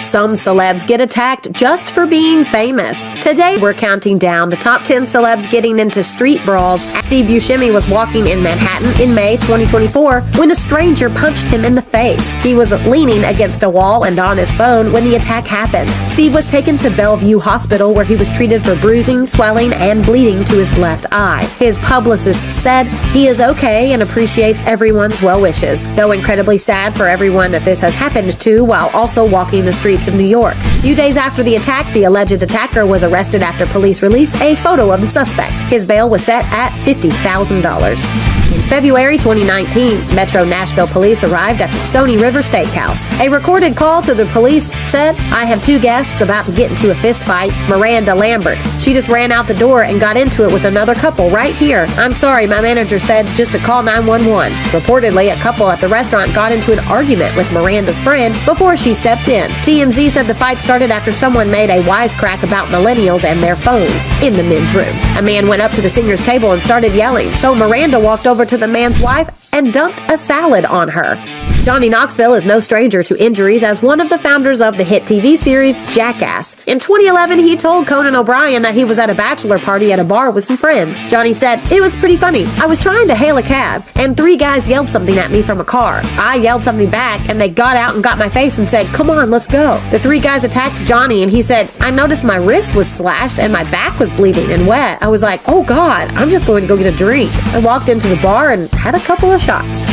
Some celebs get attacked just for being famous. Today, we're counting down the top 10 celebs getting into street brawls. Steve Buscemi was walking in Manhattan in May 2024 when a stranger punched him in the face. He was leaning against a wall and on his phone when the attack happened. Steve was taken to Bellevue Hospital where he was treated for bruising, swelling, and bleeding to his left eye. His publicist said he is okay and appreciates everyone's well wishes, though incredibly sad for everyone that this has happened to while also walking the streets of New York. A few days after the attack, the alleged attacker was arrested after police released a photo of the suspect. His bail was set at $50,000. In February 2019, Metro Nashville police arrived at the Stony River Steakhouse. A recorded call to the police said, "I have two guests about to get into a fist fight. Miranda Lambert. She just ran out the door and got into it with another couple right here. I'm sorry, my manager said just to call 911. Reportedly, a couple at the restaurant got into an argument with Miranda's friend before she stepped in. TMZ said the fight started after someone made a wisecrack about millennials and their phones in the men's room. A man went up to the singer's table and started yelling, so Miranda walked over to the man's wife and dumped a salad on her. Johnny Knoxville is no stranger to injuries as one of the founders of the hit TV series Jackass. In 2011, he told Conan O'Brien that he was at a bachelor party at a bar with some friends. Johnny said, "It was pretty funny. I was trying to hail a cab, and three guys yelled something at me from a car. I yelled something back, and they got out and got my face and said, 'Come on, let's go.' The three guys attacked Johnny, and he said, 'I noticed my wrist was slashed and my back was bleeding and wet. I was like, oh God, I'm just going to go get a drink. I walked into the bar and had a couple of shots.'"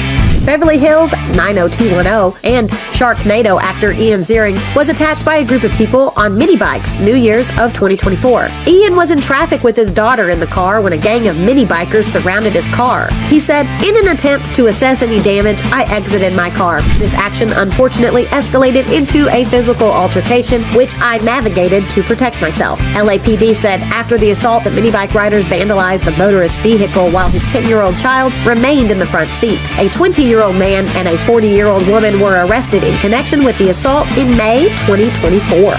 Beverly Hills 90210 and Sharknado actor Ian Ziering was attacked by a group of people on mini bikes New Year's of 2024. Ian was in traffic with his daughter in the car when a gang of mini bikers surrounded his car. He said, "In an attempt to assess any damage, I exited my car. This action unfortunately escalated into a physical altercation, which I navigated to protect myself." LAPD said after the assault that mini bike riders vandalized the motorist's vehicle while his 10-year-old child remained in the front seat. A 20-year-old man and a 40-year-old woman were arrested in connection with the assault in May 2024.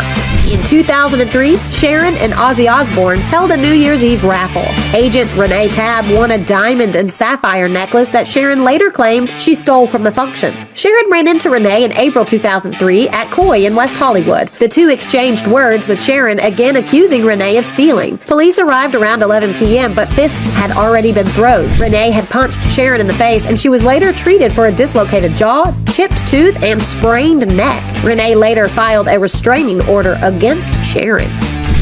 In 2003, Sharon and Ozzy Osbourne held a New Year's Eve raffle. Agent Renee Tabb won a diamond and sapphire necklace that Sharon later claimed she stole from the function. Sharon ran into Renee in April 2003 at Koi in West Hollywood. The two exchanged words with Sharon again accusing Renee of stealing. Police arrived around 11 p.m., but fists had already been thrown. Renee had punched Sharon in the face, and she was later treated for a dislocated jaw, chipped tooth, and sprained neck. Renee later filed a restraining order against Sharon.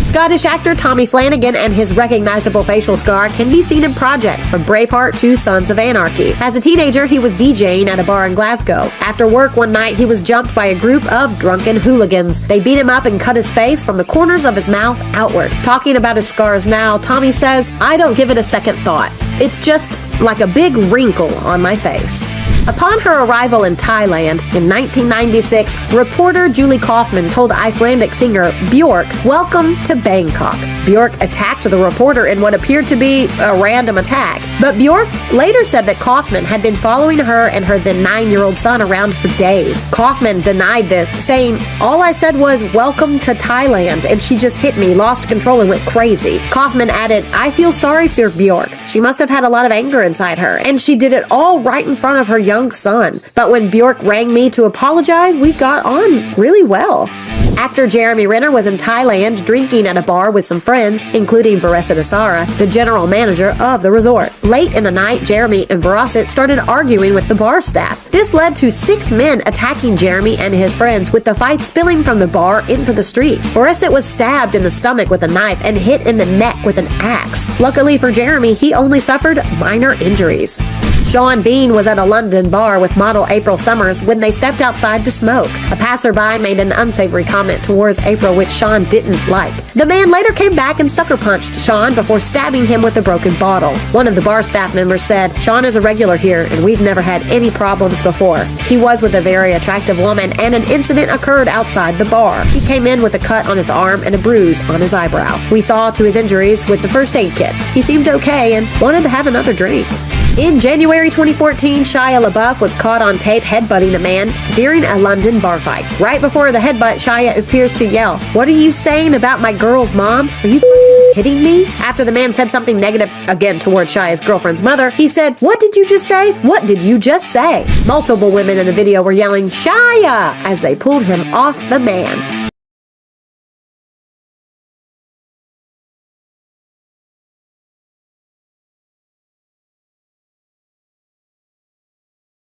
Scottish actor Tommy Flanagan and his recognizable facial scar can be seen in projects from Braveheart to Sons of Anarchy. As a teenager, he was DJing at a bar in Glasgow. After work one night, he was jumped by a group of drunken hooligans. They beat him up and cut his face from the corners of his mouth outward. Talking about his scars now, Tommy says, "I don't give it a second thought. It's just like a big wrinkle on my face." Upon her arrival in Thailand in 1996, reporter Julie Kaufman told Icelandic singer Björk, "Welcome to Bangkok." Björk attacked the reporter in what appeared to be a random attack, but Björk later said that Kaufman had been following her and her then 9-year-old son around for days. Kaufman denied this, saying, "All I said was, 'Welcome to Thailand,' and she just hit me, lost control, and went crazy." Kaufman added, "I feel sorry for Björk. She must have had a lot of anger inside her, and she did it all right in front of her young son. But when Björk rang me to apologize, we got on really well." Actor Jeremy Renner was in Thailand drinking at a bar with some friends, including Varesa Dasara, the general manager of the resort. Late in the night, Jeremy and Varesa started arguing with the bar staff. This led to 6 men attacking Jeremy and his friends, with the fight spilling from the bar into the street. Varesa was stabbed in the stomach with a knife and hit in the neck with an axe. Luckily for Jeremy, he only suffered minor injuries. Sean Bean was at a London bar with model April Summers when they stepped outside to smoke. A passerby made an unsavory comment towards April, which Sean didn't like. The man later came back and sucker punched Sean before stabbing him with a broken bottle. One of the bar staff members said, "Sean is a regular here, and we've never had any problems before. He was with a very attractive woman, and an incident occurred outside the bar. He came in with a cut on his arm and a bruise on his eyebrow. We saw to his injuries with the first aid kit. He seemed okay and wanted to have another drink." In January 2014, Shia LaBeouf was caught on tape headbutting a man during a London bar fight. Right before the headbutt, Shia appears to yell, "What are you saying about my girl's mom? Are you hitting me?" After the man said something negative again towards Shia's girlfriend's mother, he said, "What did you just say? What did you just say?" Multiple women in the video were yelling, "Shia!" as they pulled him off the man.